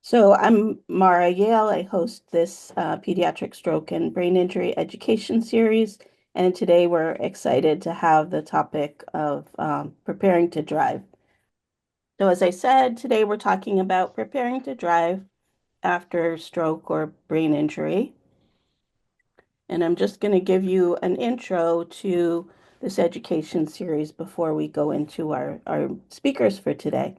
So I'm Mara Yale. I host this pediatric stroke and brain injury education series. And today we're excited to have the topic of preparing to drive. So as I said, today we're talking about preparing to drive after stroke or brain injury. And I'm just going to give you an intro to this education series before we go into our speakers for today.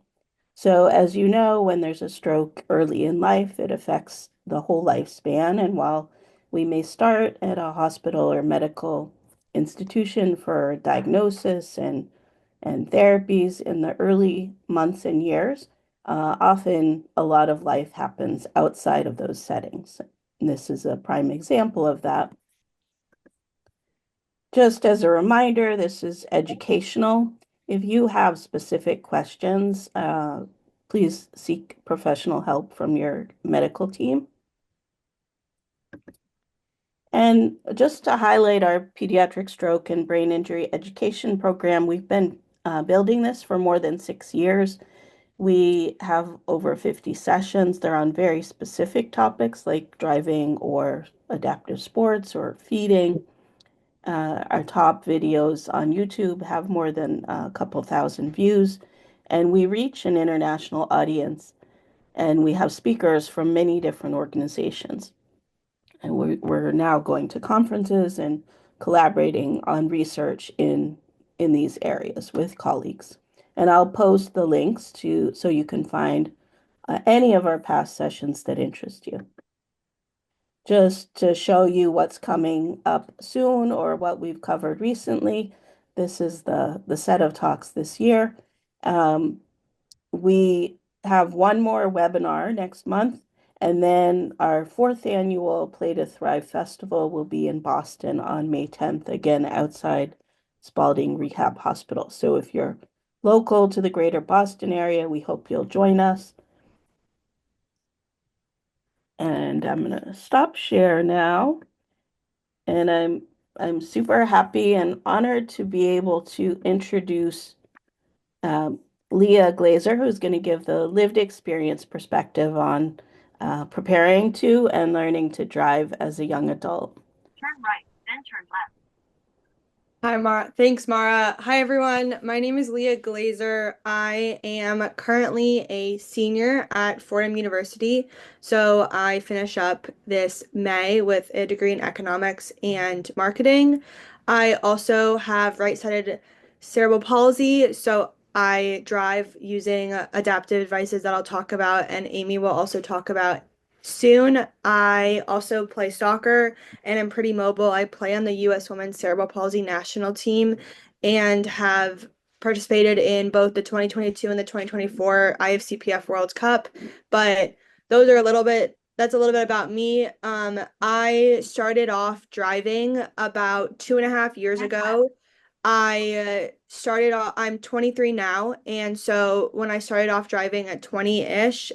So, as you know, when there's a stroke early in life, it affects the whole lifespan. And while we may start at a hospital or medical institution for diagnosis and therapies in the early months and years, often a lot of life happens outside of those settings. And this is a prime example of that. Just as a reminder, this is educational. If you have specific questions, please seek professional help from your medical team. And just to highlight our pediatric stroke and brain injury education program, we've been building this for more than 6 years. We have over 50 sessions. They're on very specific topics like driving or adaptive sports or feeding. Our top videos on YouTube have more than a couple thousand views, and we reach an international audience, and we have speakers from many different organizations. And we're now going to conferences and collaborating on research in these areas with colleagues. And I'll post the links to so you can find any of our past sessions that interest you. Just to show you what's coming up soon or what we've covered recently, this is the set of talks this year. We have one more webinar next month, and then our fourth annual Play to Thrive Festival will be in Boston on May 10th, again outside Spalding Rehab Hospital. So if you're local to the greater Boston area, we hope you'll join us. And I'm going to stop share now. And I'm super happy and honored to be able to introduce um, Leah Glaser, who's going to give the lived experience perspective on preparing to and learning to drive as a young adult. Turn right, then turn left. Hi, Mara. Thanks, Mara. Hi, everyone. My name is Leah Glaser. I am currently a senior at Fordham University. So I finish up this May with a degree in economics and marketing. I also have right-sided cerebral palsy. So I drive using adaptive devices that I'll talk about, and Amy will also talk about soon. I also play soccer and I'm pretty mobile. I play on the U.S. Women's Cerebral Palsy national team and have participated in both the 2022 and the 2024 IFCPF World Cup. But those are that's a little bit about me. I started off driving about 2.5 years ago. I'm 23 now. And so when I started off driving at 20-ish,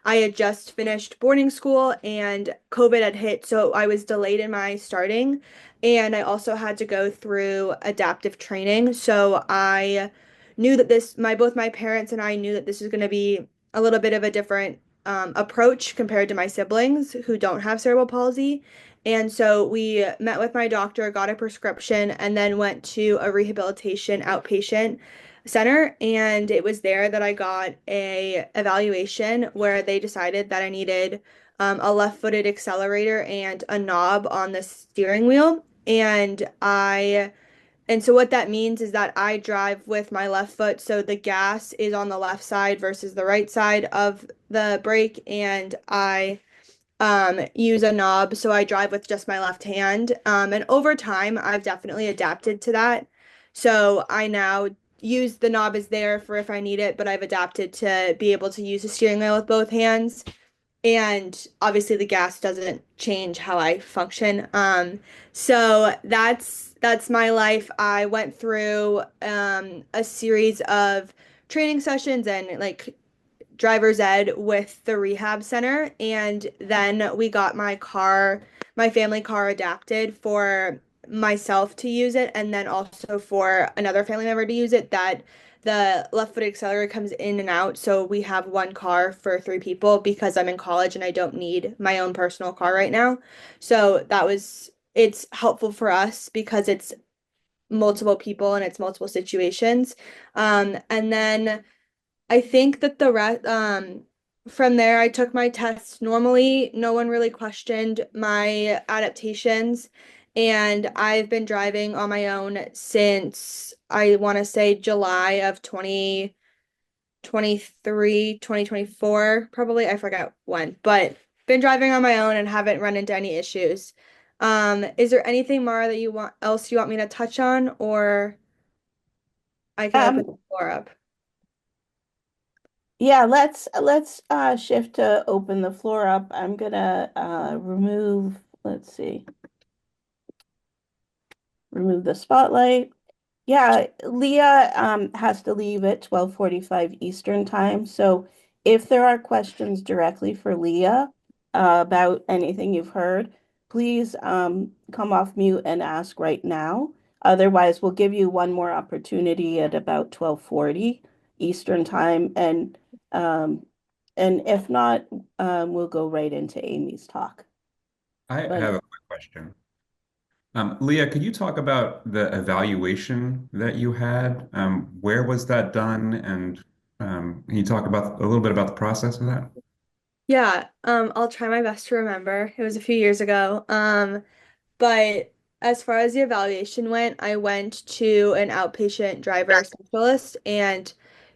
I had just finished boarding school and COVID had hit, so I was delayed in my starting. And I also had to go through adaptive training. So I knew that both my parents and I knew that this was going to be a little bit of a different approach compared to my siblings who don't have cerebral palsy. And so we met with my doctor, got a prescription, and then went to a rehabilitation outpatient center. And it was there that I got a evaluation where they decided that I needed a left-footed accelerator and a knob on the steering wheel. And so what that means is that I drive with my left foot, so the gas is on the left side versus the right side of the brake, and I use a knob, so I drive with just my left hand. And over time, I've definitely adapted to that. So I now use the knob is there for if I need it, but I've adapted to be able to use the steering wheel with both hands. And obviously the gas doesn't change how I function. So that's my life. I went through a series of training sessions and like driver's ed with the rehab center, and then we got my family car adapted for myself to use it, and then also for another family member to use it that the left-footed accelerator comes in and out, so we have one car for three people because I'm in college and I don't need my own personal car right now. So it's helpful for us because it's multiple people and it's multiple situations. And then I think that the rest, from there, I took my tests normally. No one really questioned my adaptations. And I've been driving on my own since I want to say July of 2023, 2024, probably. I forgot when, but been driving on my own and haven't run into any issues. Is there anything, Mara, that you want me to touch on, or I can open the Um, floor up? yeah, let's shift to open the floor up. I'm gonna remove, let's see, remove the spotlight. Yeah, Leah has to leave at 12:45 Eastern time. So if there are questions directly for Leah about anything you've heard, please come off mute and ask right now. Otherwise, we'll give you one more opportunity at about 12:40 Eastern time. And if not, we'll go right into Amy's talk. I But have a quick question. Leah, could you talk about the evaluation that you had? Where was that done? And can you talk about a little bit about the process of that? Yeah, I'll try my best to remember. It was a few years ago. But as far as the evaluation went, I went to an outpatient driver specialist and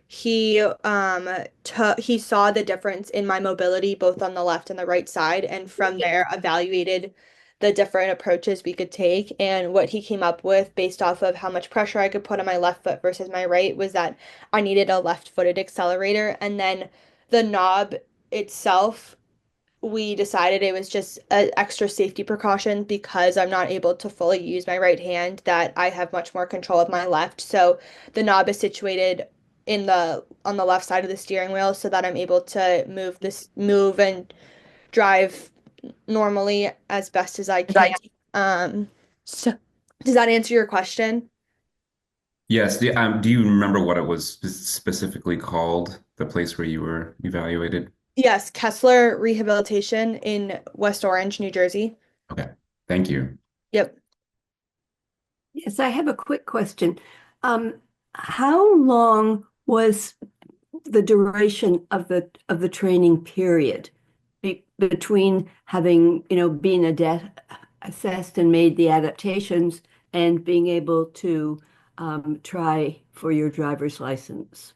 he saw the difference in my mobility both on the left and the right side, and from there evaluated the different approaches we could take. And what he came up with based off of how much pressure I could put on my left foot versus my right was that I needed a left-footed accelerator, and then the knob itself, we decided it was just an extra safety precaution because I'm not able to fully use my right hand, that I have much more control of my left. So the knob is situated in the on the left side of the steering wheel so that I'm able to move and drive normally as best as I can. So does that answer your question? Yes. Do you remember what it was specifically called, the place where you were evaluated? Yes, Kessler Rehabilitation in West Orange, New Jersey. Okay. Thank you. Yep. Yes, I have a quick question. How long was the duration of the training period between having, being assessed and made the adaptations and being able to try for your driver's license?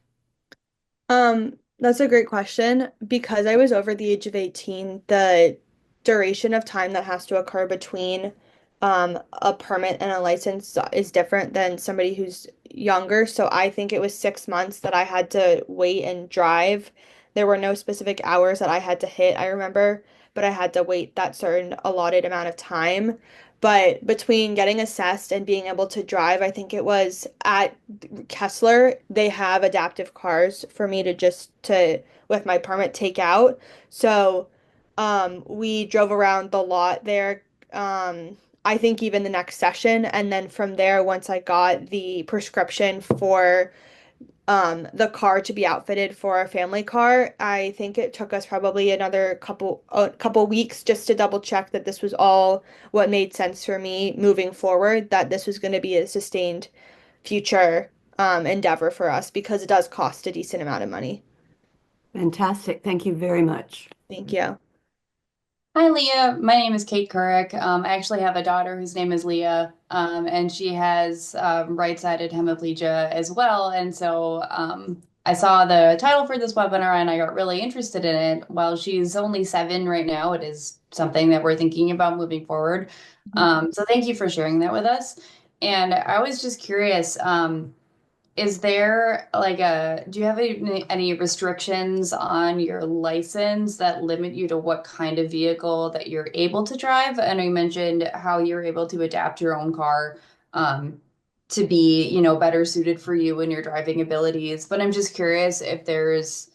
That's a great question. Because I was over the age of 18, the duration of time that has to occur between a permit and a license is different than somebody who's younger. So I think it was 6 months that I had to wait and drive. There were no specific hours that I had to hit, I remember, but I had to wait that certain allotted amount of time. But between getting assessed and being able to drive, I think it was at Kessler, they have adaptive cars for me to just to with my permit take out. So we drove around the lot there. I think even the next session, and then from there, once I got the prescription for the car to be outfitted for a family car, I think it took us probably another couple weeks just to double check that this was all what made sense for me moving forward, that this was going to be a sustained future endeavor for us because it does cost a decent amount of money. Fantastic. Thank you very much. Thank you. Hi, Leah. My name is Kate Couric. I actually have a daughter whose name is Leah, and she has right-sided hemiplegia as well. And so I saw the title for this webinar and I got really interested in it. While she's only 7 right now, it is something that we're thinking about moving forward. So thank you for sharing that with us. And I was just curious, is there do you have any restrictions on your license that limit you to what kind of vehicle that you're able to drive? I know you mentioned how you're able to adapt your own car to be, better suited for you and your driving abilities. But I'm just curious if there's,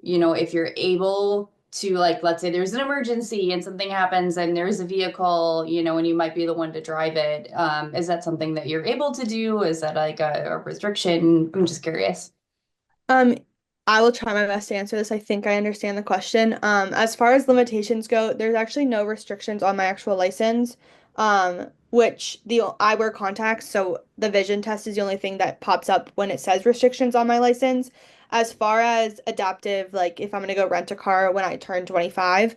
if you're able to like, let's say there's an emergency and something happens and there's a vehicle, you know, and you might be the one to drive it. Is that something that you're able to do? Is that like a restriction? I'm just curious. I will try my best to answer this. I think I understand the question. As far as limitations go, there's actually no restrictions on my actual license. Which I wear contacts, so the vision test is the only thing that pops up when it says restrictions on my license. As far as adaptive, like if I'm gonna go rent a car when I turn 25,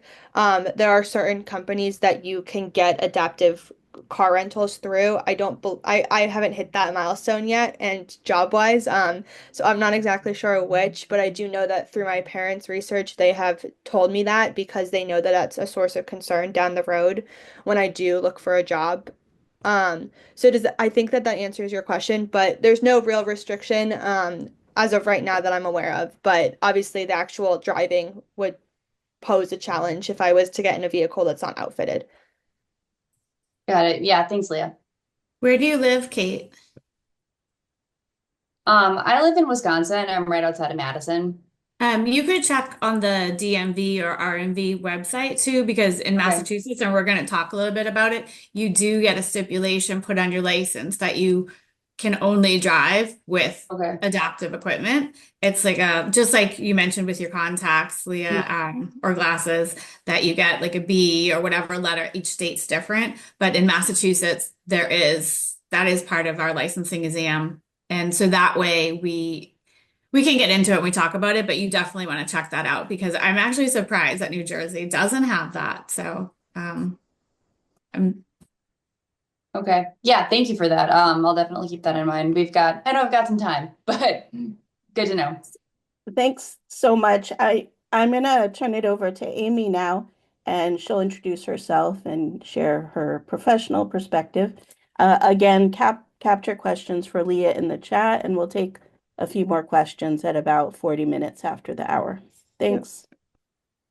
there are certain companies that you can get adaptive car rentals through. I haven't hit that milestone yet, and job-wise, so I'm not exactly sure which, but I do know that through my parents' research, they have told me that because they know that that's a source of concern down the road when I do look for a job. So I think that that answers your question, but there's no real restriction as of right now that I'm aware of. But obviously, the actual driving would pose a challenge if I was to get in a vehicle that's not outfitted. Got it. Yeah, thanks, Leah. Where do you live, Kate? I live in Wisconsin. I'm right outside of Madison. You could check on the DMV or RMV website too, because in Okay. Massachusetts, and we're going to talk a little bit about it, you do get a stipulation put on your license that you can only drive with Okay. adaptive equipment. It's like just like you mentioned with your contacts, Leah, or glasses, that you get like a B or whatever letter. Each state's different, but in Massachusetts, that is part of our licensing exam, and so that way we can get into it when we talk about it, but you definitely want to check that out because I'm actually surprised that New Jersey doesn't have that. So, I'm Okay. Yeah, thank you for that. I'll definitely keep that in mind. I know I've got some time, but good to know. Thanks so much. I'm gonna turn it over to Amy now, and she'll introduce herself and share her professional perspective. Again, capture questions for Leah in the chat, and we'll take a few more questions at about 40 minutes after the hour. Thanks.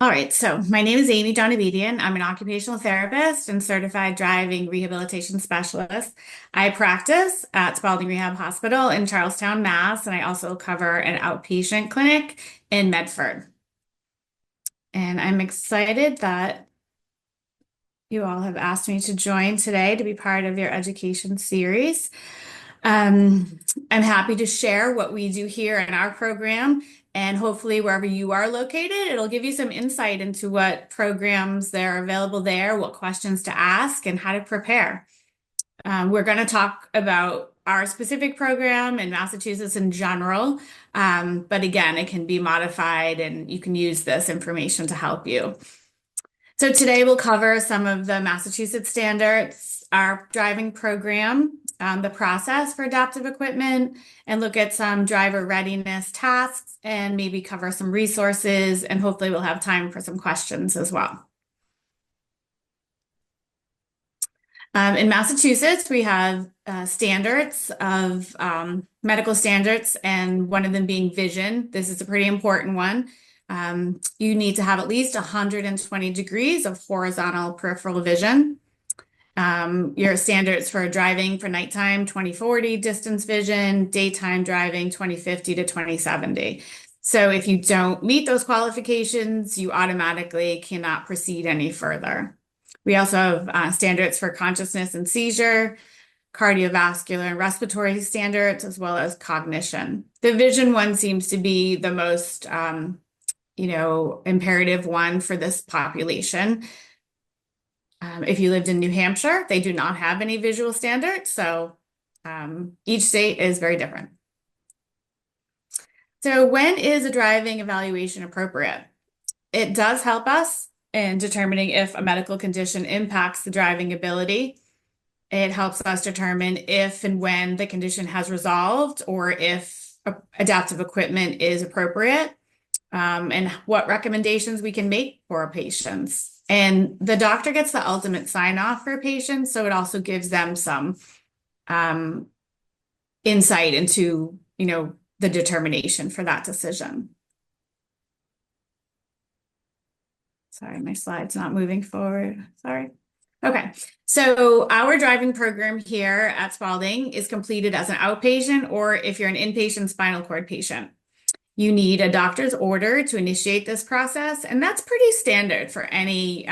all right. So my name is Amy Donabedian. I'm an occupational therapist and certified driving rehabilitation specialist. I practice at Spalding Rehab Hospital in Charlestown, Mass, and I also cover an outpatient clinic in Medford. And I'm excited that you all have asked me to join today to be part of your education series. I'm happy to share what we do here in our program, and hopefully wherever you are located, it'll give you some insight into what programs there are available there, what questions to ask, and how to prepare. We're going to talk about our specific program in Massachusetts in general, but again, it can be modified and you can use this information to help you. So today we'll cover some of the Massachusetts standards, our driving program, the process for adaptive equipment, and look at some driver readiness tasks and maybe cover some resources, and hopefully we'll have time for some questions as well. In Massachusetts, we have standards of medical standards, and one of them being vision. This is a pretty important one. You need to have at least 120 degrees of horizontal peripheral vision. Your standards for driving for nighttime, 20/40 distance vision, daytime driving, 20/50 to 20/70. So if you don't meet those qualifications, you automatically cannot proceed any further. We also have standards for consciousness and seizure, cardiovascular and respiratory standards, as well as cognition. The vision one seems to be the most imperative one for this population. If you lived in New Hampshire, they do not have any visual standards, so each state is very different. So when is a driving evaluation appropriate? It does help us in determining if a medical condition impacts the driving ability. It helps us determine if and when the condition has resolved or if adaptive equipment is appropriate. And what recommendations we can make for our patients. And the doctor gets the ultimate sign-off for patients, so it also gives them some insight into, the determination for that decision. Sorry, my slide's not moving forward. Sorry. Okay, so our driving program here at Spalding is completed as an outpatient or if you're an inpatient spinal cord patient. You need a doctor's order to initiate this process, and that's pretty standard for any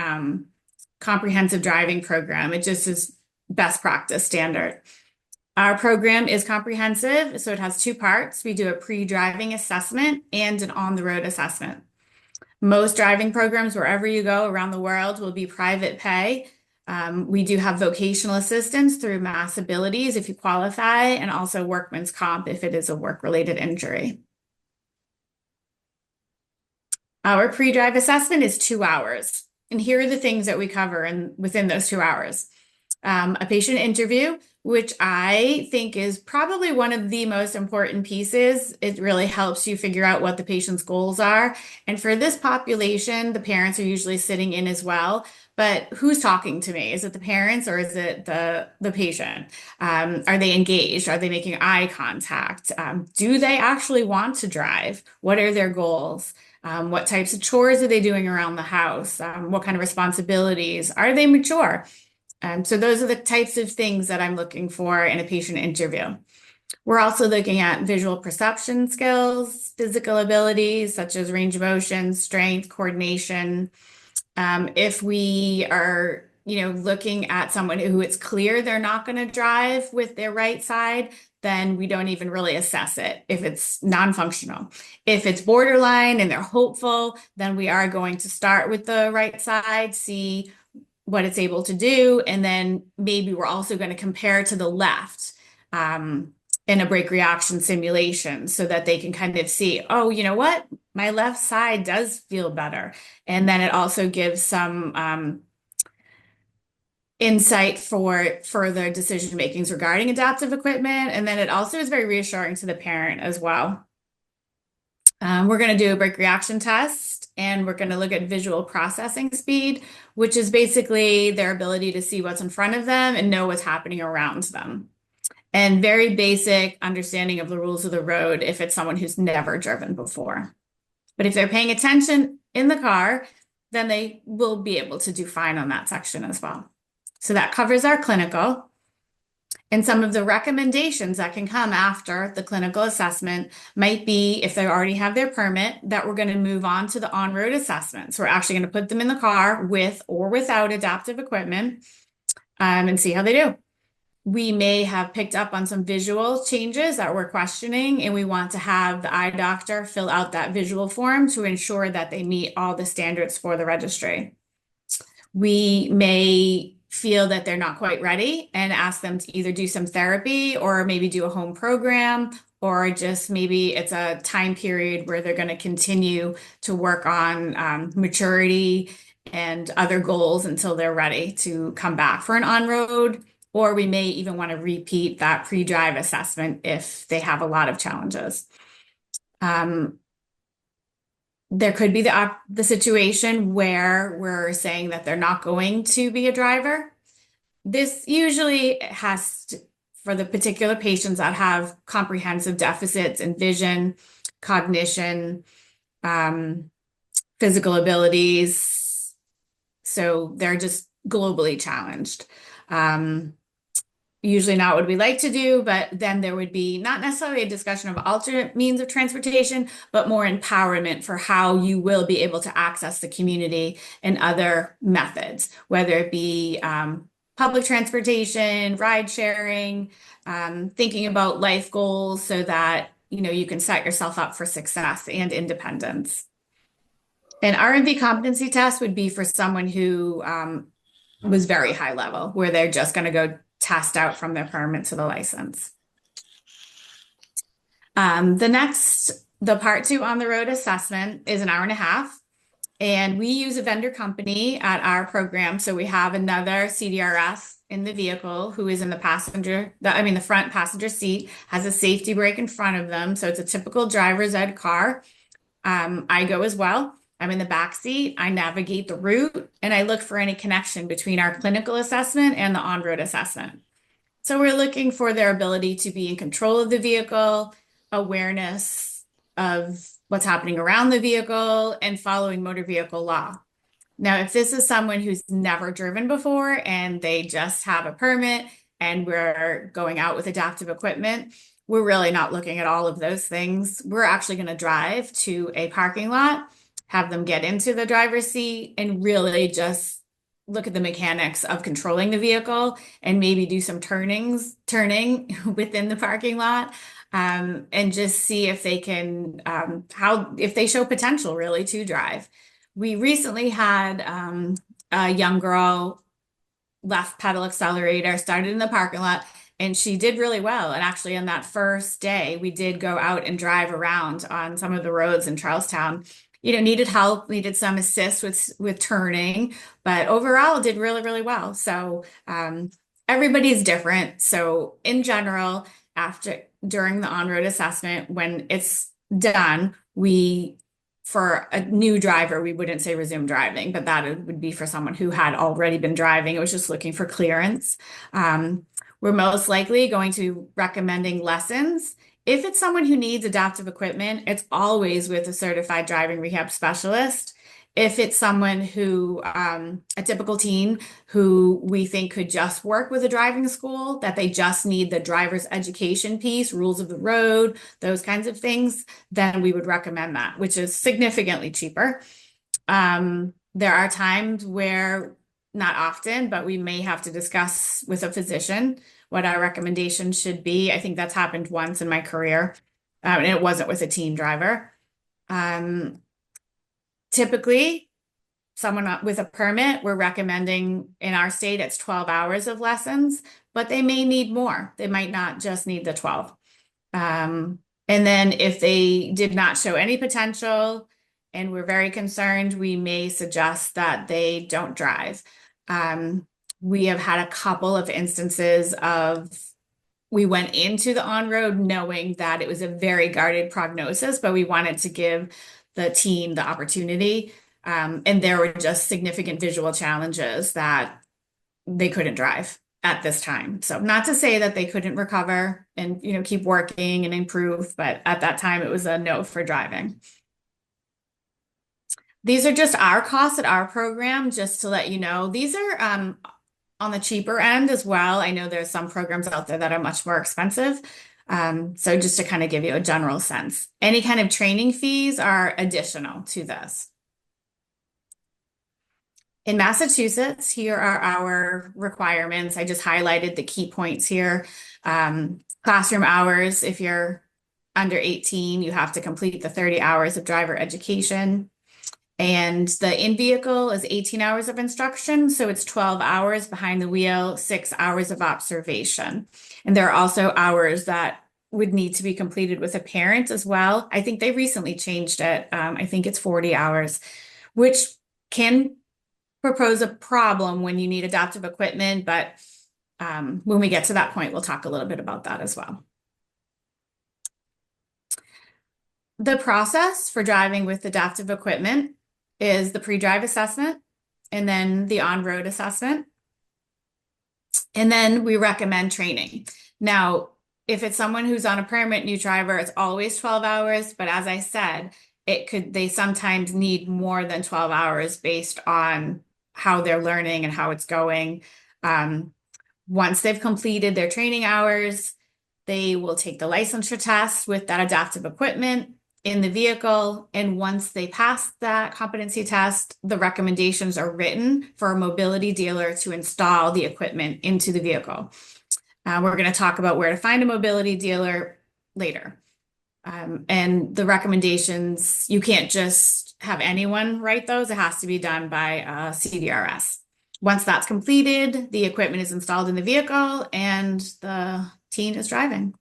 comprehensive driving program. It just is best practice standard. Our program is comprehensive, so it has two parts. We do a pre-driving assessment and an on-the-road assessment. Most driving programs, wherever you go around the world, will be private pay. We do have vocational assistance through Mass Abilities if you qualify, and also workman's comp if it is a work-related injury. Our pre-drive assessment is 2 hours. And here are the things that we cover within those 2 hours. A patient interview, which I think is probably one of the most important pieces. It really helps you figure out what the patient's goals are. And for this population, the parents are usually sitting in as well. But who's talking to me? Is it the parents or is it the patient? Are they engaged? Are they making eye contact? Do they actually want to drive? What are their goals? What types of chores are they doing around the house? What kind of responsibilities? Are they mature? So those are the types of things that I'm looking for in a patient interview. We're also looking at visual perception skills, physical abilities such as range of motion, strength, coordination. If we are, looking at someone who it's clear they're not going to drive with their right side, then we don't even really assess it if it's non-functional. If it's borderline and they're hopeful, then we are going to start with the right side, see what it's able to do, and then maybe we're also going to compare to the left in a brake reaction simulation so that they can kind of see, oh, you know what? My left side does feel better. And then it also gives some insight for further decision makings regarding adaptive equipment. And then it also is very reassuring to the parent as well. We're going to do a brake reaction test, and we're going to look at visual processing speed, which is basically their ability to see what's in front of them and know what's happening around them. And very basic understanding of the rules of the road if it's someone who's never driven before. But if they're paying attention in the car, then they will be able to do fine on that section as well. So that covers our clinical. And some of the recommendations that can come after the clinical assessment might be, if they already have their permit, that we're going to move on to the on-road assessment. So we're actually going to put them in the car with or without adaptive equipment and see how they do. We may have picked up on some visual changes that we're questioning, and we want to have the eye doctor fill out that visual form to ensure that they meet all the standards for the registry. We may feel that they're not quite ready and ask them to either do some therapy or maybe do a home program, or just maybe it's a time period where they're going to continue to work on maturity and other goals until they're ready to come back for an on-road. Or we may even want to repeat that pre-drive assessment if they have a lot of challenges. There could be the situation where we're saying that they're not going to be a driver. This usually has to, for the particular patients that have comprehensive deficits in vision, cognition, physical abilities. So they're just globally challenged. Usually not what we like to do, but then there would be not necessarily a discussion of alternate means of transportation, but more empowerment for how you will be able to access the community and other methods, whether it be public transportation, ride sharing, thinking about life goals so that you can set yourself up for success and independence. An R&V competency test would be for someone who was very high level, where they're just going to go test out from their permit to the license. The part 2 on the road assessment is an hour and a half. And we use a vendor company at our program. So we have another CDRF in the vehicle who is in the front passenger seat, has a safety brake in front of them. So it's a typical driver's ed car. I go as well. I'm in the back seat. I navigate the route and I look for any connection between our clinical assessment and the on-road assessment. So we're looking for their ability to be in control of the vehicle, awareness of what's happening around the vehicle, and following motor vehicle law. Now, if this is someone who's never driven before and they just have a permit and we're going out with adaptive equipment, we're really not looking at all of those things. We're actually going to drive to a parking lot, have them get into the driver's seat, and really just look at the mechanics of controlling the vehicle and maybe do some turning within the parking lot, and just see if they can, if they show potential really to drive. We recently had a young girl left pedal accelerator, started in the parking lot, and she did really well. And actually, on that first day, we did go out and drive around on some of the roads in Charlestown. Needed help, needed some assist with turning, but overall did really, really well. So everybody's different. So in general, during the on-road assessment, when it's done, for a new driver, we wouldn't say resume driving, but that would be for someone who had already been driving. It was just looking for clearance. We're most likely going to be recommending lessons. If it's someone who needs adaptive equipment, it's always with a certified driving rehab specialist. If it's someone who, a typical teen who we think could just work with a driving school, that they just need the driver's education piece, rules of the road, those kinds of things, then we would recommend that, which is significantly cheaper. There are times where, not often, but we may have to discuss with a physician what our recommendations should be. I think that's happened once in my career, and it wasn't with a teen driver. Typically, someone with a permit, we're recommending in our state, it's 12 hours of lessons, but they may need more. They might not just need the 12. And then if they did not show any potential and we're very concerned, we may suggest that they don't drive. We have had a couple of instances of we went into the on-road knowing that it was a very guarded prognosis, but we wanted to give the teen the opportunity. And there were just significant visual challenges that they couldn't drive at this time. So not to say that they couldn't recover and, keep working and improve, but at that time it was a no for driving. These are just our costs at our program, just to let you know. These are on the cheaper end as well. I know there's some programs out there that are much more expensive. So just to kind of give you a general sense, any kind of training fees are additional to this. In Massachusetts, here are our requirements. I just highlighted the key points here. Classroom hours, if you're under 18, you have to complete the 30 hours of driver education. And the in-vehicle is 18 hours of instruction, so it's 12 hours behind the wheel, 6 hours of observation. And there are also hours that would need to be completed with a parent as well. I think they recently changed it. I think it's 40 hours, which can propose a problem when you need adaptive equipment, but when we get to that point, we'll talk a little bit about that as well. The process for driving with adaptive equipment is the pre-drive assessment and then the on-road assessment. And then we recommend training. Now, if it's someone who's on a permit new driver, it's always 12 hours. But as I said, they sometimes need more than 12 hours based on how they're learning and how it's going. Once they've completed their training hours, they will take the licensure test with that adaptive equipment in the vehicle. And once they pass that competency test, the recommendations are written for a mobility dealer to install the equipment into the vehicle. We're going to talk about where to find a mobility dealer later. And the recommendations, you can't just have anyone write those. It has to be done by a CDRS. Once that's completed, the equipment is installed in the vehicle and the teen is driving.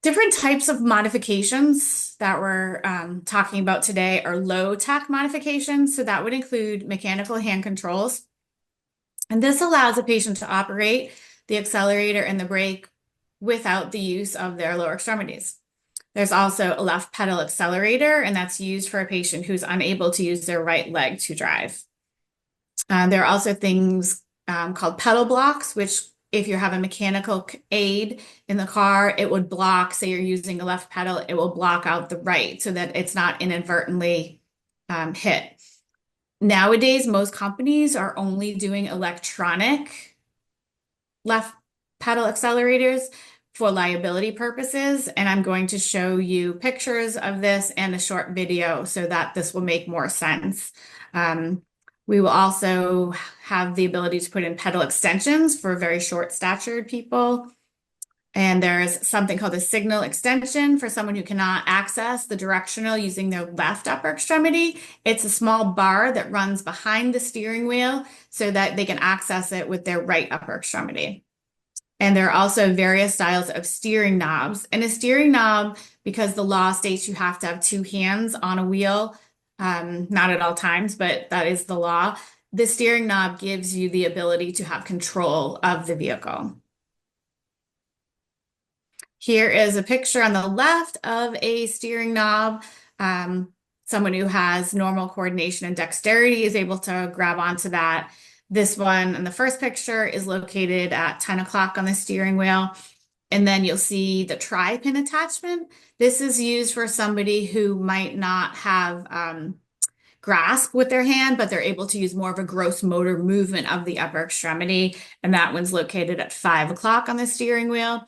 Different types of modifications that we're talking about today are low-tech modifications. So that would include mechanical hand controls. And this allows a patient to operate the accelerator and the brake without the use of their lower extremities. There's also a left pedal accelerator, and that's used for a patient who's unable to use their right leg to drive. There are also things called pedal blocks, which if you have a mechanical aid in the car, it would block, say you're using the left pedal, it will block out the right so that it's not inadvertently hit. Nowadays, most companies are only doing electronic left pedal accelerators for liability purposes. And I'm going to show you pictures of this and a short video so that this will make more sense. We will also have the ability to put in pedal extensions for very short statured people. And there's something called a signal extension for someone who cannot access the directional using their left upper extremity. It's a small bar that runs behind the steering wheel so that they can access it with their right upper extremity. And there are also various styles of steering knobs. And a steering knob, because the law states you have to have two hands on a wheel, not at all times, but that is the law. The steering knob gives you the ability to have control of the vehicle. Here is a picture on the left of a steering knob. Someone who has normal coordination and dexterity is able to grab onto that. This one in the first picture is located at 10 o'clock on the steering wheel. And then you'll see the tri-pin attachment. This is used for somebody who might not have grasp with their hand, but they're able to use more of a gross motor movement of the upper extremity. And that one's located at 5 o'clock on the steering wheel.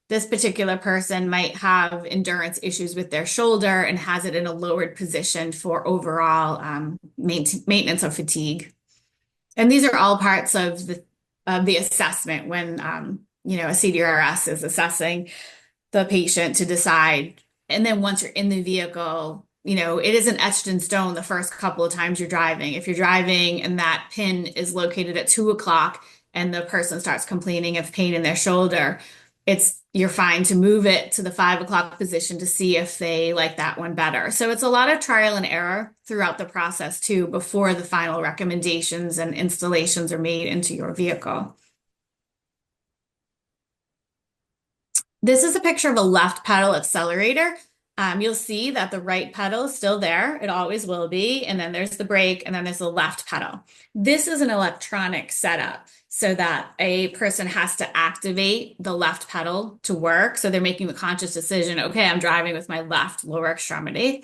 This particular person might have endurance issues with their shoulder and has it in a lowered position for overall maintenance of fatigue. And these are all parts of the assessment when a CDRS is assessing the patient to decide. And then once you're in the vehicle, it isn't etched in stone the first couple of times you're driving. If you're driving and that pin is located at 2 o'clock and the person starts complaining of pain in their shoulder, you're fine to move it to the 5 o'clock position to see if they like that one better. So it's a lot of trial and error throughout the process too, before the final recommendations and installations are made into your vehicle. This is a picture of a left pedal accelerator. You'll see that the right pedal is still there. It always will be. And then there's the brake, and then there's the left pedal. This is an electronic setup so that a person has to activate the left pedal to work. So they're making the conscious decision, okay, I'm driving with my left lower extremity.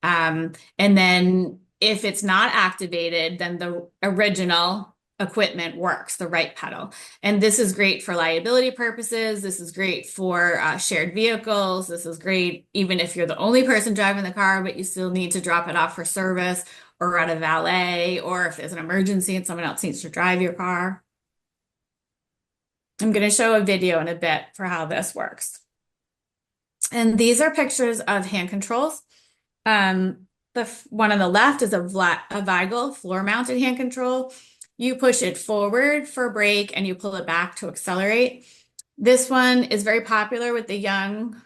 And then if it's not activated, then the original equipment works, the right pedal. And this is great for liability purposes. This is great for shared vehicles. This is great even if you're the only person driving the car, but you still need to drop it off for service or at a valet, or if there's an emergency and someone else needs to drive your car. I'm going to show a video in a bit for how this works. And these are pictures of hand controls. The one on the left is a Vigel floor-mounted hand control. You push it forward for brake and you pull it back to accelerate. This one is very popular with the young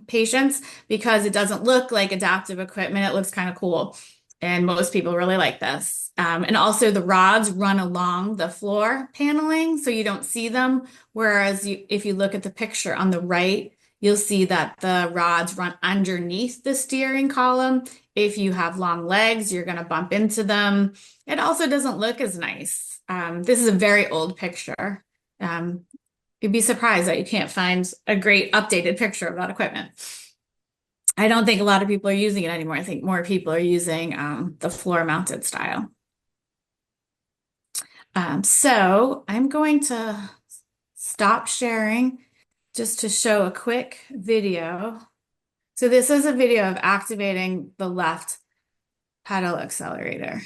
patients because it doesn't look like adaptive equipment. It looks kind of cool. And most people really like this. And also the rods run along the floor paneling, so you don't see them. Whereas if you look at the picture on the right, you'll see that the rods run underneath the steering column. If you have long legs, you're going to bump into them. It also doesn't look as nice. This is a very old picture. You'd be surprised that you can't find a great updated picture of that equipment. I don't think a lot of people are using it anymore. I think more people are using the floor-mounted style. So I'm going to stop sharing just to show a quick video. So this is a video of activating the left pedal accelerator.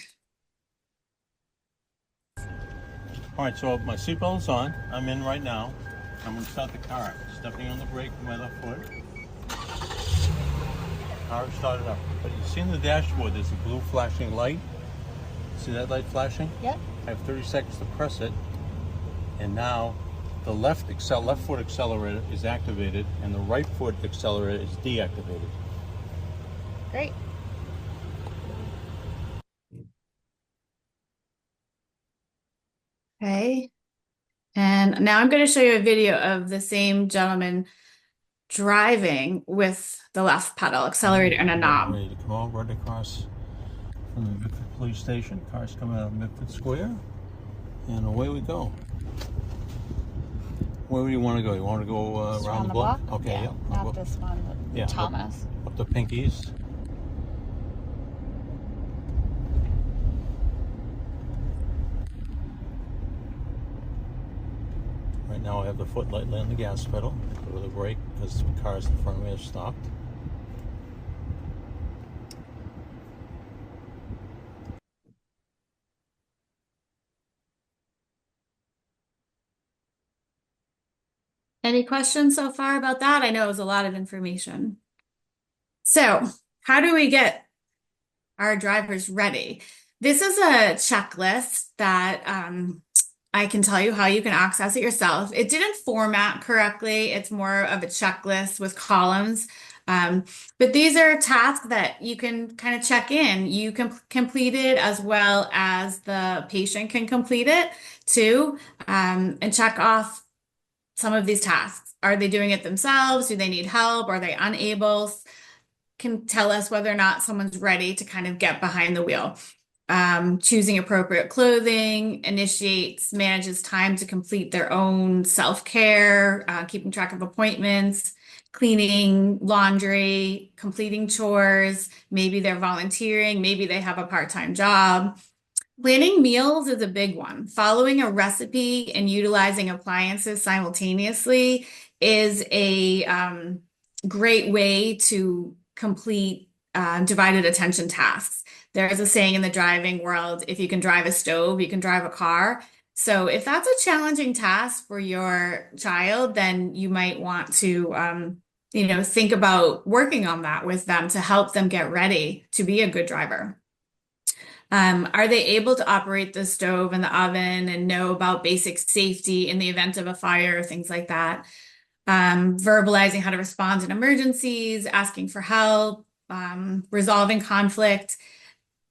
All right, so my seatbelt is on. I'm in right now. I'm going to start the car. Stepping on the brake with my left foot. Car started up. But you see in the dashboard, there's a blue flashing light. See that light flashing? Yep. I have 30 seconds to press it. And now the left foot accelerator is activated and the right foot accelerator is deactivated. Great. Okay. And now I'm going to show you a video of the same gentleman driving with the left pedal accelerator and a knob. Ready to come over right across from the Medford Police Station. Cars coming out of Medford Square. And away we go. Where do you want to go? You want to go around the block? Okay, yeah. Yeah. Not this one, but Yeah, Thomas. Up to Pinky's. Right Now I have the foot lightly on the gas pedal, go to the brake because the cars in front of me have stopped. Any questions so far about that? I know it was a lot of information. So, how do we get our drivers ready? This is a checklist that I can tell you how you can access it yourself. It didn't format correctly. It's more of a checklist with columns. But these are tasks that you can kind of check in. You can complete it as well as the patient can complete it too, and check off some of these tasks. Are they doing it themselves? Do they need help? Are they unable? Can tell us whether or not someone's ready to kind of get behind the wheel. Choosing appropriate clothing, manages time to complete their own self-care, keeping track of appointments, cleaning, laundry, completing chores. Maybe they're volunteering, maybe they have a part-time job. Planning meals is a big one. Following a recipe and utilizing appliances simultaneously is a great way to complete divided attention tasks. There's a saying in the driving world, if you can drive a stove, you can drive a car. So if that's a challenging task for your child, then you might want to think about working on that with them to help them get ready to be a good driver. Are they able to operate the stove and the oven and know about basic safety in the event of a fire, things like that? Verbalizing how to respond in emergencies, asking for help, resolving conflict.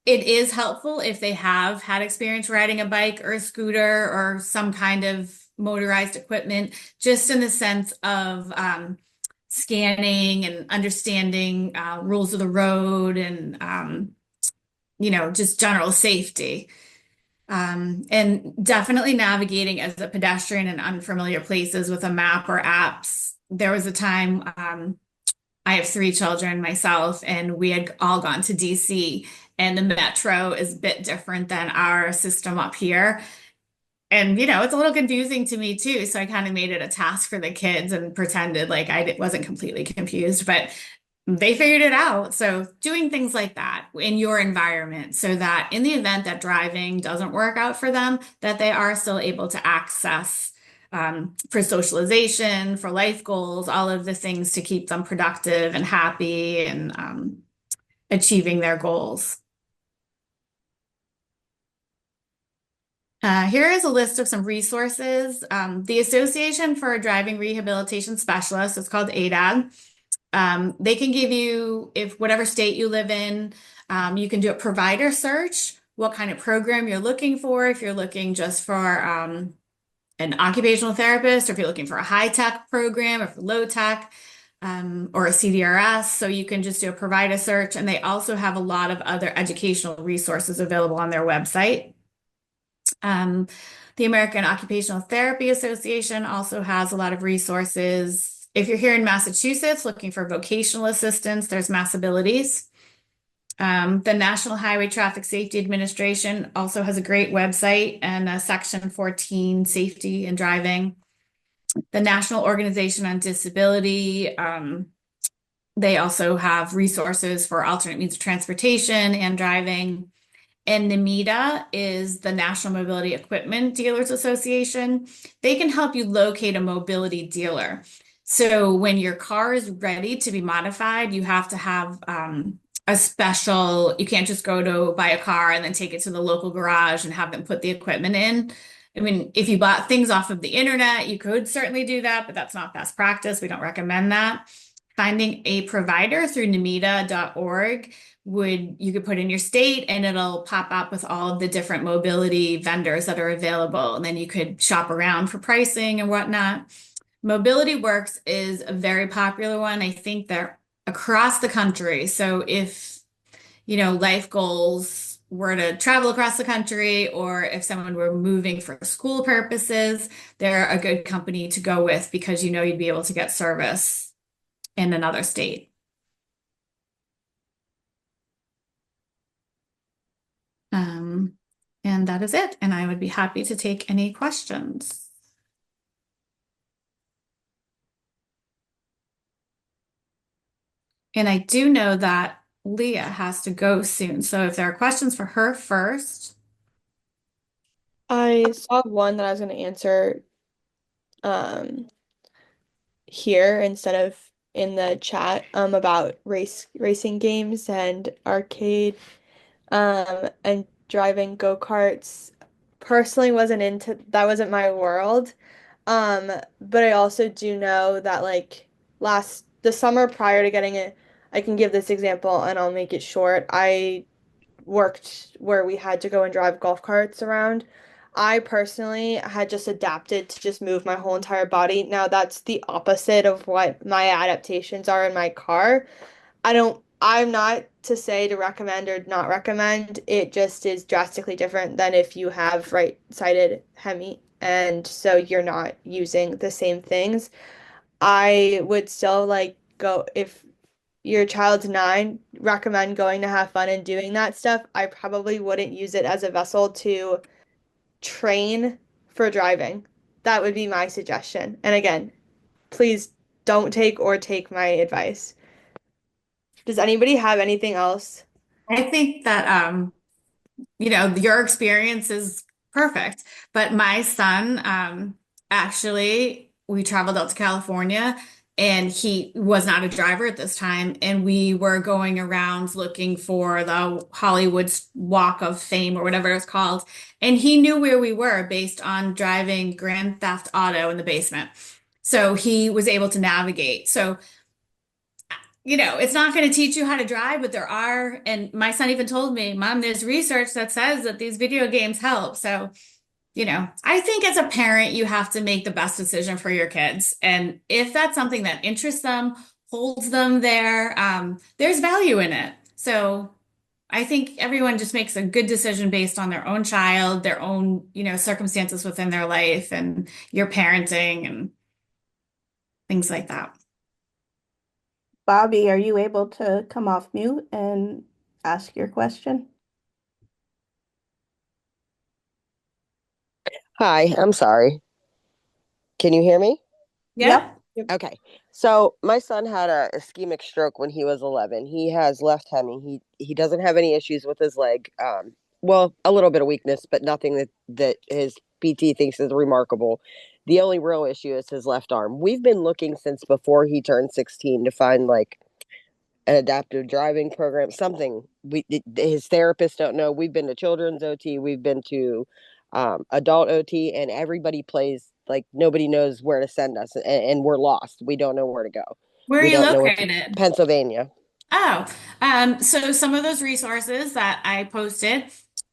It is helpful if they have had experience riding a bike or a scooter or some kind of motorized equipment, just in the sense of scanning and understanding rules of the road and just general safety. And definitely navigating as a pedestrian in unfamiliar places with a map or apps. There was a time, I have 3 children myself, and we had all gone to DC, and the metro is a bit different than our system up here. And, it's a little confusing to me too. So I kind of made it a task for the kids and pretended like I wasn't completely confused, but they figured it out. So doing things like that in your environment so that in the event that driving doesn't work out for them, that they are still able to access for socialization, for life goals, all of the things to keep them productive and happy and achieving their goals. Here is a list of some resources. The Association for Driving Rehabilitation Specialists, it's called ADAD. They can give you, if whatever state you live in, you can do a provider search, what kind of program you're looking for, if you're looking just for an occupational therapist, or if you're looking for a high-tech program, or for low-tech, or a CDRS. So you can just do a provider search, and they also have a lot of other educational resources available on their website. The American Occupational Therapy Association also has a lot of resources. If you're here in Massachusetts looking for vocational assistance, there's Massabilities. The National Highway Traffic Safety Administration also has a great website and Section 14 Safety and Driving. The National Organization on Disability, they also have resources for alternate means of transportation and driving. And NMEDA is the National Mobility Equipment Dealers Association. They can help you locate a mobility dealer. So when your car is ready to be modified, you have to have a special, you can't just go to buy a car and then take it to the local garage and have them put the equipment in. I mean, if you bought things off of the internet, you could certainly do that, but that's not best practice. We don't recommend that. Finding a provider through nemeda.org you could put in your state and it'll pop up with all of the different mobility vendors that are available. And then you could shop around for pricing and whatnot. Mobility Works is a very popular one. I think they're across the country. So if, life goals were to travel across the country, or if someone were moving for school purposes, they're a good company to go with because you'd be able to get service in another state. And that is it. And I would be happy to take any questions. And I do know that Leah has to go soon. So if there are questions for her first. I saw one that I was going to answer here instead of in the chat about racing games and arcade and driving go-karts. Personally wasn't into that, wasn't my world. But I also do know that like the summer prior to getting it, I can give this example and I'll make it short. I worked where we had to go and drive golf carts around. I personally had just adapted to just move my whole entire body. Now that's the opposite of what my adaptations are in my car. I'm not to say to recommend or not recommend. It just is drastically different than if you have right-sided hemi, and so you're not using the same things. I would still like go if your child's 9, recommend going to have fun and doing that stuff. I probably wouldn't use it as a vessel to train for driving. That would be my suggestion. And again, please don't take my advice. Does anybody have anything else? I think that your experience is perfect. But my son, actually, we traveled out to California and he was not a driver at this time. And we were going around looking for the Hollywood Walk of Fame or whatever it's called. And he knew where we were based on driving Grand Theft Auto in the basement. So he was able to navigate. So it's not going to teach you how to drive, but there are, and my son even told me, Mom, there's research that says that these video games help. So, I think as a parent, you have to make the best decision for your kids. And if that's something that interests them, holds them there, there's value in it. So I think everyone just makes a good decision based on their own child, their own, circumstances within their life and your parenting and things like that. Bobby, are you able to come off mute and ask your question? Hi, I'm sorry. Can you hear me? Yeah. Yep. Okay. So my son had a ischemic stroke when he was 11. He has left hemi. He doesn't have any issues with his leg. Well, a little bit of weakness, but nothing that his PT thinks is remarkable. The only real issue is his left arm. We've been looking since before he turned 16 to find like an adaptive driving program, something. His therapists don't know. We've been to children's OT, we've been to adult OT, and everybody plays like nobody knows where to send us, and we're lost. We don't know where to go. Where are We you don't know located? Pennsylvania. Oh, so some of those resources that I posted,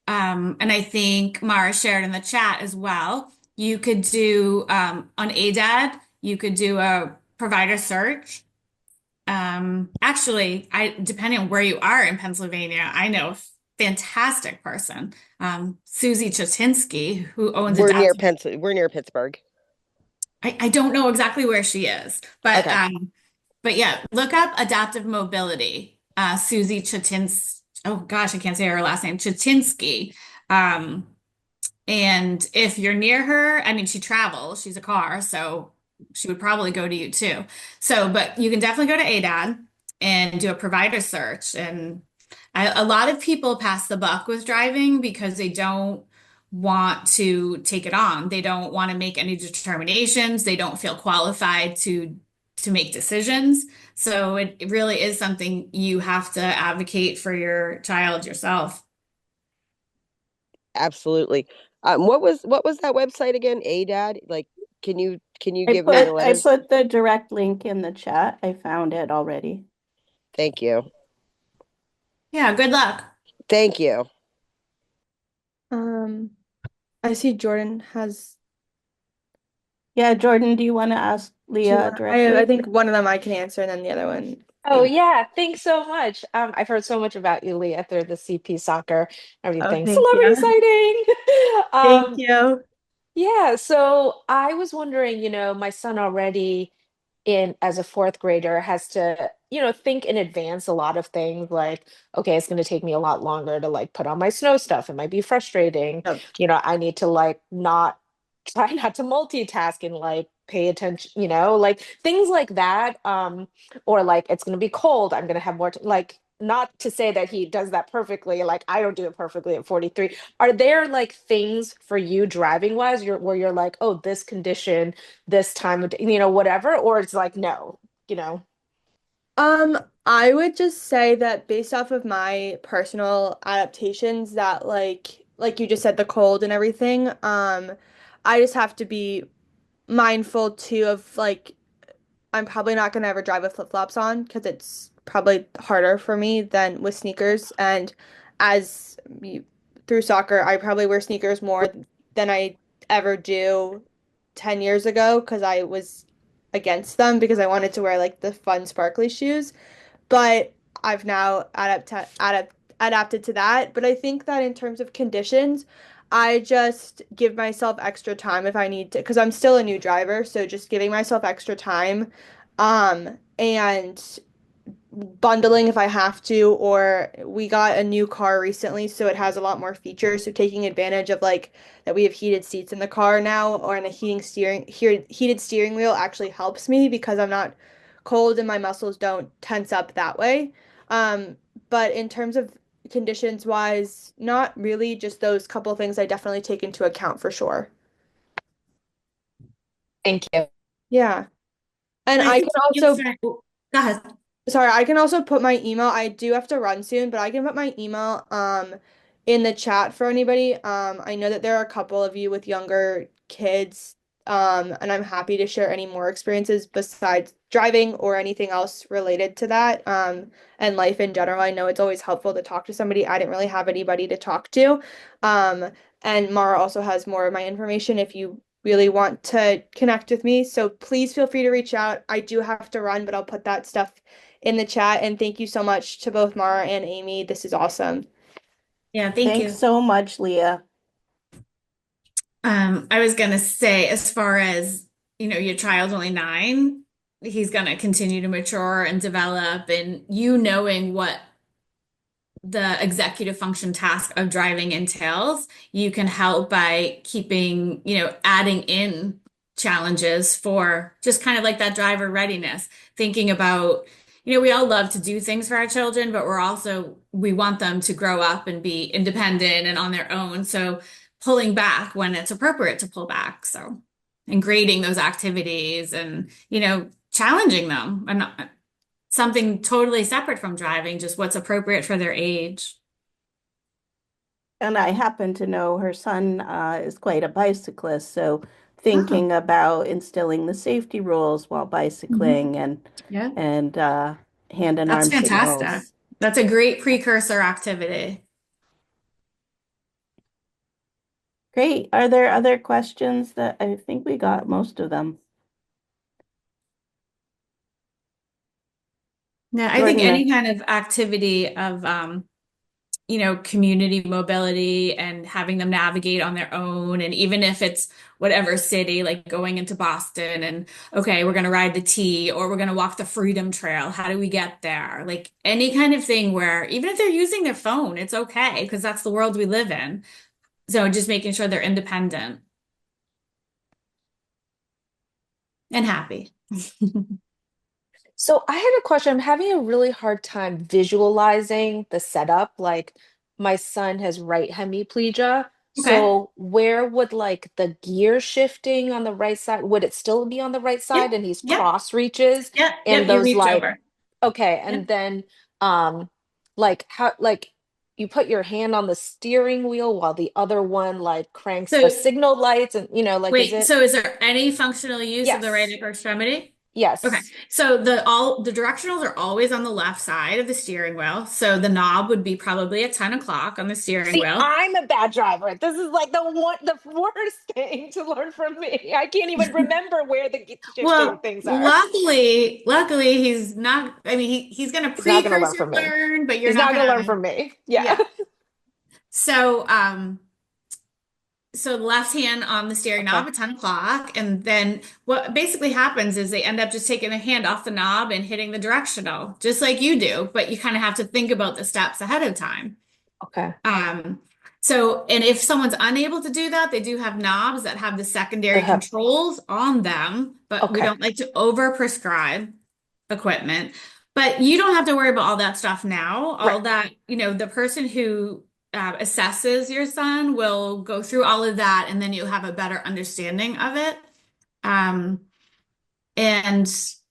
and I think Mara shared in the chat as well, you could do on ADAD, you could do a provider search. Actually, depending on where you are in Pennsylvania, I know a fantastic person, Susie Chatinsky, who owns We're near Pittsburgh. I don't know exactly where she is, but Okay. but yeah, look up adaptive mobility. Susie Chatins. Oh gosh, I can't say her last name. Chatinsky. Um, and if you're near her, I mean, she travels. She's a car, so she would probably go to you too. So, but you can definitely go to ADAD and do a provider search. And a lot of people pass the buck with driving because they don't want to take it on. They don't want to make any determinations. They don't feel qualified to make decisions. So it really is something you have to advocate for your child yourself. Absolutely. What was that website again? ADAD? Like, can you I give me the put I letters? put the direct link in the chat. I found it already. Thank you. Yeah, good luck. Thank you. I see Jordan has Yeah, Jordan, do you want to ask Leah two. directly? I think one of them I can answer, and then the other one. Oh yeah, thanks so much. I've heard so much about you, Leah, through the CP soccer, Oh, everything. thank Celebrity you. sighting. Thank Um, you. yeah, so I was wondering, my son already in as a fourth grader has to, think in advance a lot of things like, okay, it's going to take me a lot longer to like put on my snow stuff. It might be frustrating. Oh, I need to like not try not to multitask and like pay attention, like things like that. Or like it's going to be cold, I'm going to have more like, not to say that he does that perfectly, like I don't do it perfectly at 43. Are there like things for you driving wise where you're like, oh, this condition, this time of day, whatever, or it's like no, you know? I would just say that based off of my personal adaptations that like you just said, the cold and everything, I just have to be mindful too of like I'm probably not gonna ever drive with flip-flops on because it's probably harder for me than with sneakers. And as through soccer, I probably wear sneakers more than I ever do 10 years ago because I was against them because I wanted to wear like the fun sparkly shoes. But I've now adapted to that. But I think that in terms of conditions, I just give myself extra time if I need to, because I'm still a new driver, so just giving myself extra time, and bundling if I have to, or we got a new car recently, so it has a lot more features. So taking advantage of like that we have heated seats in the car now, or in a heated steering wheel actually helps me because I'm not cold and my muscles don't tense up that way. Um, but in terms of conditions wise, not really, just those couple things I definitely take into account for sure. Thank you. Yeah. And I I can think also go ahead. Sorry, I can also put my email. I do have to run soon, but I can put my email in the chat for anybody. I know that there are a couple of you with younger kids, and I'm happy to share any more experiences besides driving or anything else related to that, and life in general. I know it's always helpful to talk to somebody. I didn't really have anybody to talk to. And Mara also has more of my information if you really want to connect with me. So please feel free to reach out. I do have to run, but I'll put that stuff in the chat. And thank you so much to both Mara and Amy. This is awesome. Yeah, thank Thanks you. so much, Leah. I was gonna say, as far as, your child's only 9, he's gonna continue to mature and develop, and you knowing what the executive function task of driving entails, you can help by keeping, adding in challenges for just kind of like that driver readiness, thinking about, we all love to do things for our children, but we want them to grow up and be independent and on their own. So pulling back when it's appropriate to pull back. So, and grading those activities and, challenging them and not something totally separate from driving, just what's appropriate for their age. And I happen to know her son is quite a bicyclist, so thinking about instilling the safety rules while bicycling Yeah, and hand and that's arm fantastic. signals. That's a great precursor activity. Great. Are there other questions? That I think we got most of them. Yeah, I think Jordan, any kind of activity of community mobility and having them navigate on their own. And even if it's whatever city, like going into Boston and, okay, we're going to ride the T or we're going to walk the Freedom Trail. How do we get there? Like any kind of thing where even if they're using their phone, it's okay because that's the world we live in. So just making sure they're independent and happy. So I had a question. I'm having a really hard time visualizing the setup. Like my son has right hemiplegia. Okay. So where would like the gear shifting on the right side, would it still be on the right Yep. side and he's Yep. cross reaches Yep. and Yep. You those reach like, over. okay, Yep. and then like how like you put your hand on the steering wheel while the other one like cranks the So signal lights and like is wait, it? so is there any functional use of the right Yes. upper extremity? Okay. Yes. So the directionals are always on the left side of the steering wheel. So the knob would be probably at 10 o'clock on the steering See, wheel. I'm a bad driver. This is like the worst thing to learn from me. I can't even remember where the shifting Well, things are. luckily he's not, I mean, he's going to He's not going to learn precursor from me. learn, but you're He's not not going going to learn to, from me. Yeah. yeah. So, so the left hand on the steering Okay. knob at 10 o'clock. And then what basically happens is they end up just taking a hand off the knob and hitting the directional, just like you do. But you kind of have to think about the steps ahead of time. Okay. So, and if someone's unable to do that, they do have knobs that have the secondary Uh-huh. controls on them, but we Okay. don't like to over-prescribe equipment. But you don't have to worry about all that stuff now. Right. All that, the person who assesses your son will go through all of that, and then you'll have a better understanding of it. Um, and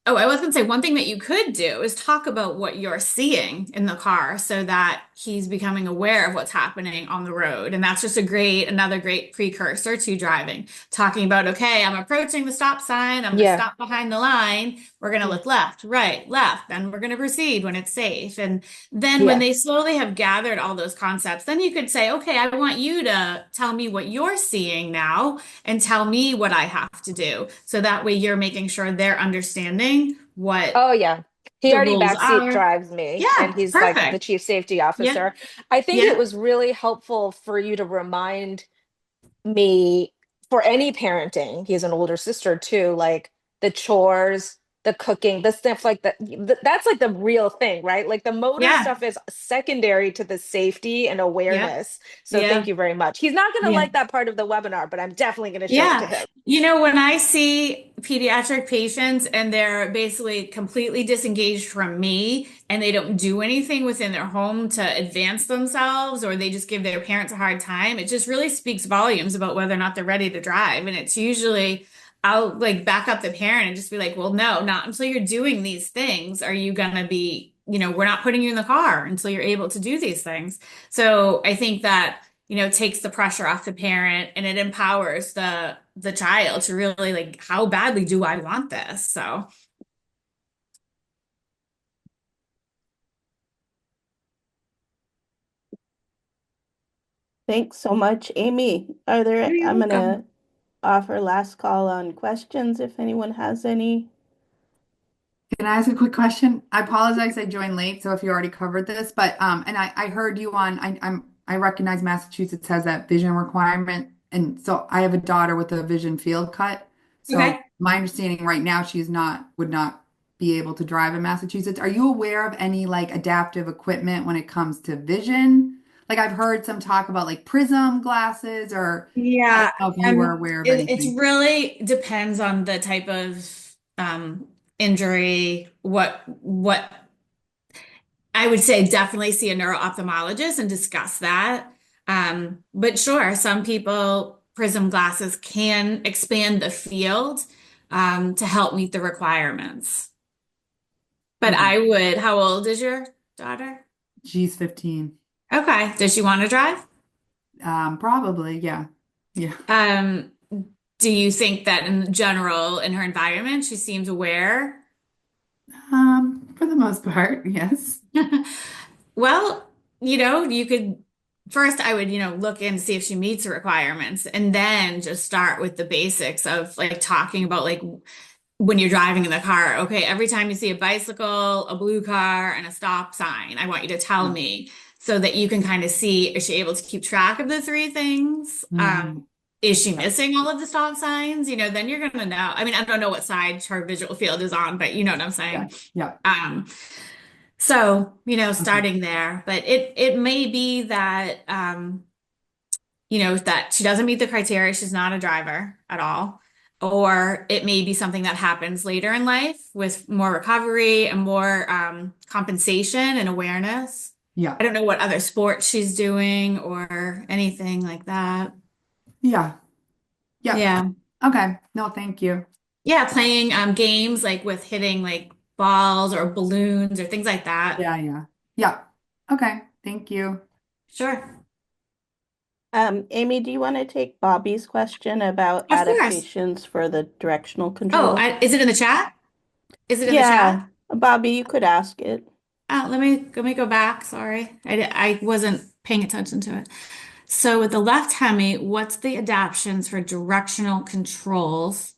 oh, I was going to say one thing that you could do is talk about what you're seeing in the car so that he's becoming aware of what's happening on the road. And that's just another great precursor to driving. Talking about, okay, I'm approaching the stop sign. I'm going to Yeah. stop behind the line. We're going to Yeah. look left, right, left. Then we're going to proceed when it's safe. And then when Yeah. they slowly have gathered all those concepts, then you could say, okay, I want you to tell me what you're seeing now and tell me what I have to do. So that way you're making sure they're understanding what Oh yeah. He the already rules backseat are. drives me, and Yeah, he's like the perfect. chief safety Yeah, officer. I think it yeah, was really helpful for you to remind me, for any parenting, he has an older sister too, like the chores, the cooking, the stuff like that. That's like the real thing, right? Like the motor yeah, stuff is secondary to the safety and yeah, awareness. So thank yeah, you very much. He's not going to yeah. like that part of the webinar, but I'm definitely going to show it to Yeah. him. When I see pediatric patients and they're basically completely disengaged from me and they don't do anything within their home to advance themselves, or they just give their parents a hard time, it just really speaks volumes about whether or not they're ready to drive. And it's usually, I'll like back up the parent and just be like, well, no, not until you're doing these things are you gonna be, we're not putting you in the car until you're able to do these things. So I think that takes the pressure off the parent, and it empowers the child to really like, how badly do I want this? So Thanks so much, Amy. you're I'm welcome. gonna offer last call on questions if anyone has any. Can I ask a quick question? I apologize, I joined late, so if you already covered this, but and I heard you on I recognize Massachusetts has that vision requirement, and so I have a daughter with a vision field cut. So Okay. my understanding right now she's not would not be able to drive in Massachusetts. Are you aware of any like adaptive equipment when it comes to vision? Like I've heard some talk about like prism glasses, or I Yeah, don't know if you were aware of it's anything. really depends on the type of injury. What I would say, definitely see a neuro-ophthalmologist and discuss that. But sure, some people, prism glasses can expand the field to help meet the requirements. But Okay. how old is your daughter? She's 15. Okay. Does she want to drive? Probably, yeah. Yeah. Um, do you think that in general, in her environment, she seems aware? For the most part, yes. Well, you could first, I would, look in to see if she meets the requirements, and then just start with the basics of like talking about like when you're driving in the car. Okay, every time you see a bicycle, a blue car, and a stop sign, I want you to tell Yeah. me so that you can kind of see, is she able to keep track of the three things? Mhm. Is she missing all of the stop signs? Then you're gonna know. I mean, I don't know what side her visual field is on, but you know what I'm Yeah. saying. Yeah. Um, so, Okay. starting there, but it may be that that she doesn't meet the criteria, she's not a driver at all. Or it may be something that happens later in life with more recovery and more compensation and awareness. Yeah. I don't know what other sports she's doing or anything like that. Yeah. Yeah. Yeah. Okay. No, thank you. Yeah, playing games like with hitting like balls or balloons or things like that. Yeah. Yeah. Yeah. Okay. Thank you. Sure. Amy, do you want to take Bobby's question about Of course. adaptations for the directional Oh, control? is it in the chat? Is it in the Yeah, chat? Bobby, you could ask it. Let me go back. Sorry. I wasn't paying attention to it. So with the left hemi, what's the adaptations for directional controls?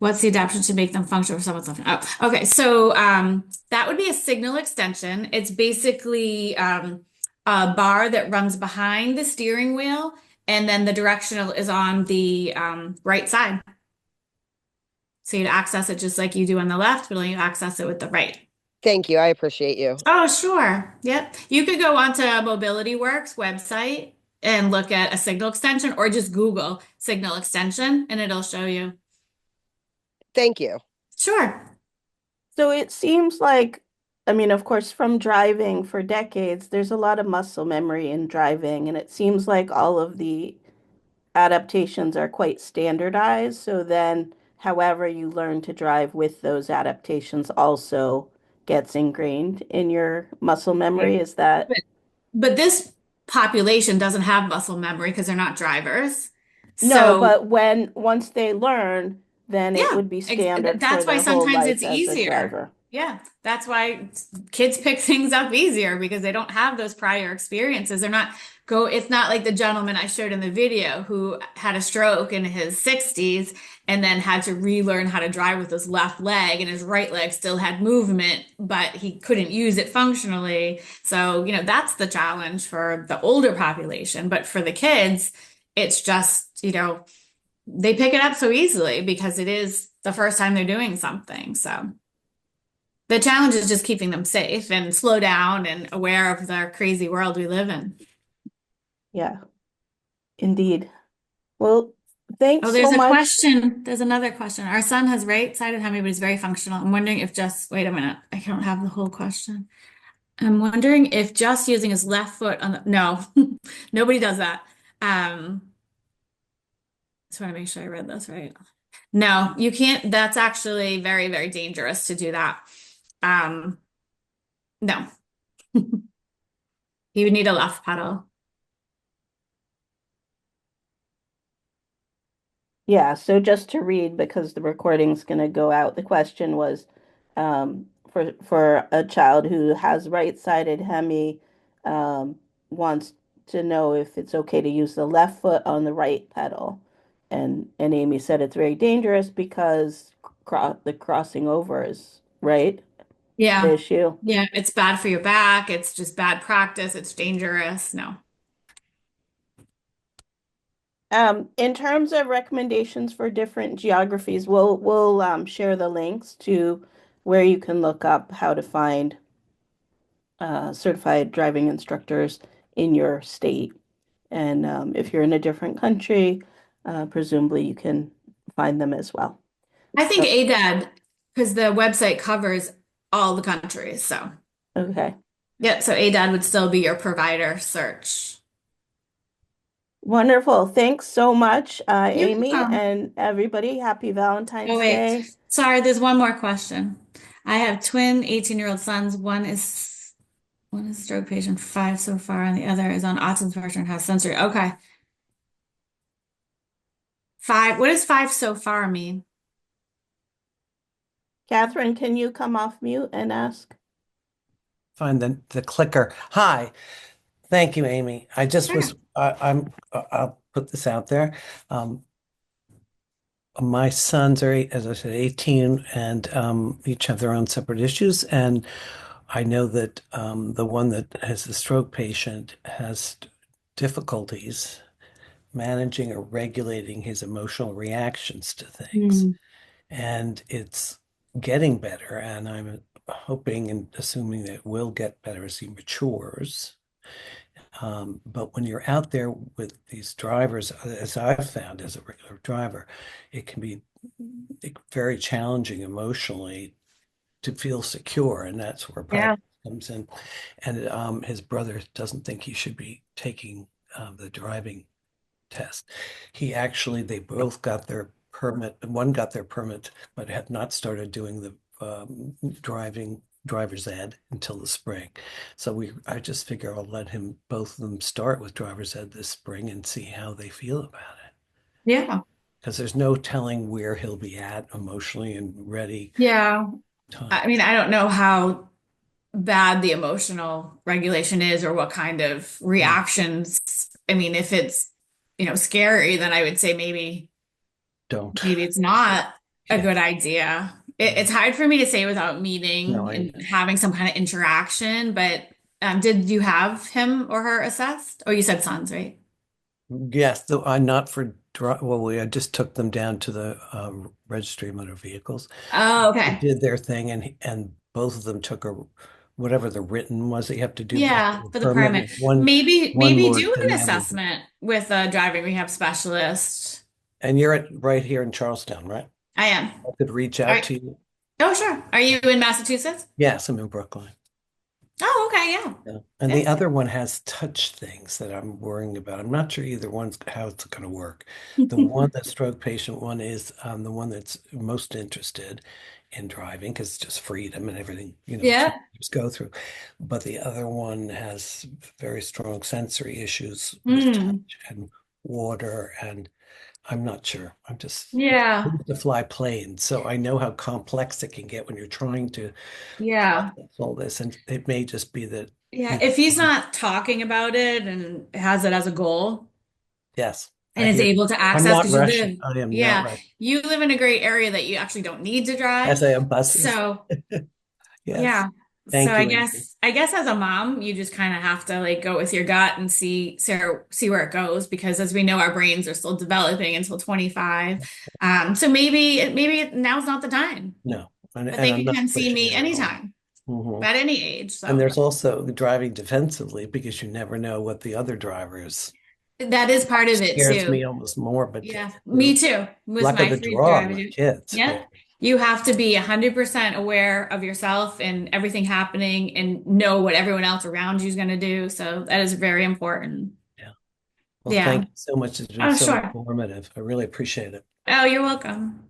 What's the adaptation to make them function for someone's left? Oh, okay. So that would be a signal extension. It's basically a bar that runs behind the steering wheel, and then the directional is on the right side. So you'd access it just like you do on the left, but only you access it with the right. Thank you. I appreciate you. Oh, sure. Yep. You could go onto Mobility Works website and look at a signal extension or just Google signal extension and it'll show you. Thank you. Sure. So it seems like, I mean, of course, from driving for decades, there's a lot of muscle memory in driving, and it seems like all of the adaptations are quite standardized. So then, however you learn to drive with those adaptations also gets ingrained in your muscle memory. Is that? But this population doesn't have muscle memory because they're not drivers. No, So, but once they learn, then it yeah, would be standard for that's why their whole sometimes life it's as a easier. driver. Yeah, that's why kids pick things up easier because they don't have those prior experiences. It's not like the gentleman I showed in the video who had a stroke in his 60s and then had to relearn how to drive with his left leg and his right leg still had movement, but he couldn't use it functionally. So, that's the challenge for the older population. But for the kids, it's just, they pick it up so easily because it is the first time they're doing something. So the challenge is just keeping them safe and slow down and aware of the crazy world we live in. Yeah, indeed. Well, thanks Oh, so there's a much. question. There's another question. Our son has right-sided hemi, but he's very functional. I'm wondering if wait a minute. I don't have the whole question. I'm wondering if just using his left foot no, nobody does that. Just want to make sure I read this right. No, you can't. That's actually very, very dangerous to do that. No, he would need a left pedal. Yeah, so just to read, because the recording's going to go out, the question was for a child who has right-sided hemi, wants to know if it's okay to use the left foot on the right pedal. And Amy said it's very dangerous because the crossing over is, right, the Yeah. issue. Yeah, it's bad for your back. It's just bad practice. It's dangerous. No. In terms of recommendations for different geographies, we'll share the links to where you can look up how to find certified driving instructors in your state. And if you're in a different country, presumably you can find them as well. I think So, ADAD, because the website covers all the countries. So, okay. yeah, so ADAD would still be your provider search. Wonderful. Thanks so much, You're Amy, welcome. and everybody. Happy Oh, Valentine's wait. Day. Sorry, there's one more question. I have twin 18-year-old sons. One is a stroke patient, 5 so far, and the other is on autism spectrum and has sensory. Okay. 5. What does 5 so far mean? Catherine, can you come off mute and ask? Find the clicker. Hi. Thank you, Amy. I just Sure. was, I'll put this out there. My sons are, as I said, 18 and each have their own separate issues. And I know that the one that has the stroke patient has difficulties managing or regulating his emotional reactions to things. And it's getting better. And I'm hoping and assuming that it will get better as he matures. But when you're out there with these drivers, as I've found as a regular driver, it can be very challenging emotionally to feel secure, and that's where Yeah. practice comes in. And his brother doesn't think he should be taking the driving test. They both got their permit. One got their permit, but had not started doing the driver's ed until the spring. So I just figure I'll let both of them start with driver's ed this spring and see how they feel about it. Yeah. Because there's no telling where he'll be at emotionally and ready. Yeah. Time. I mean, I don't know how bad the emotional regulation is or what kind of reactions. I mean, if it's, scary, then I would say maybe it's not a good idea. It's hard for me to say without meeting and having some kind of interaction, but did you have him or her assessed? Oh, you said sons, right? Yes, though not for I just took them down to the Registry of Motor Vehicles. Oh, okay. They did their thing, and both of them took whatever the written was that you have to do Yeah, for the permit. permit. One Maybe more do than an the other. assessment with a driving rehab specialist. And you're right here in Charlestown, right? I am. I could reach All out right. to you. Oh, sure. Are you in Massachusetts? Yes, I'm in Brookline. Oh, okay, yeah. Yeah. And the other one has touch things that I'm worrying about. I'm not sure either one's how it's going to work. The one, that stroke patient one, is the one that's most interested in driving because it's just freedom and everything, Yeah. just go through. But the other one has very strong sensory issues with Mm. touch and water, and I'm not sure. I'm just Yeah. to fly planes, so I know how complex it can get when you're trying to Yeah. process all this, and it may just be that. Yeah. If he's not talking about it and has it as a goal Yes, I and is hear. able to I'm access not because you rushing. live, I am not yeah, rushing. you live in a great area that you actually don't need to drive. As I have buses. So Yes. yeah. Thank So you, I guess as a mom, you just kind of have to like go with your gut and see where it goes because as we know, our brains are still developing until 25. So maybe now's not the time. No, and But they I'm not can see pushing me it at all. anytime, Mhm. at any age. And So there's also the driving defensively because you never know what the other driver is. that is part of it Scares me too. almost more, but Yeah, me too. With luck of my the free draw, driver. my kids. Yeah. You have to be 100% aware of yourself and everything happening and know what everyone else around you is going to do. So that is very important. Yeah. Well, Yeah. thank you so much. It's been Oh, so sure. informative. I really appreciate it. Oh, you're welcome.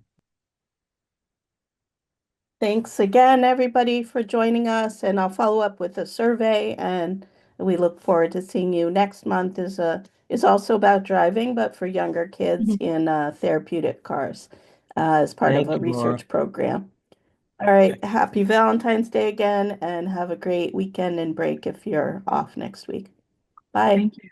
Thanks again, everybody, for joining us, and I'll follow up with a survey, and we look forward to seeing you next month. Is also about driving, but for younger kids in therapeutic cars as part of Thank a you, Laura. research program. All right, happy Valentine's Day again, and have a great weekend and break if you're off next week. Bye. Thank you.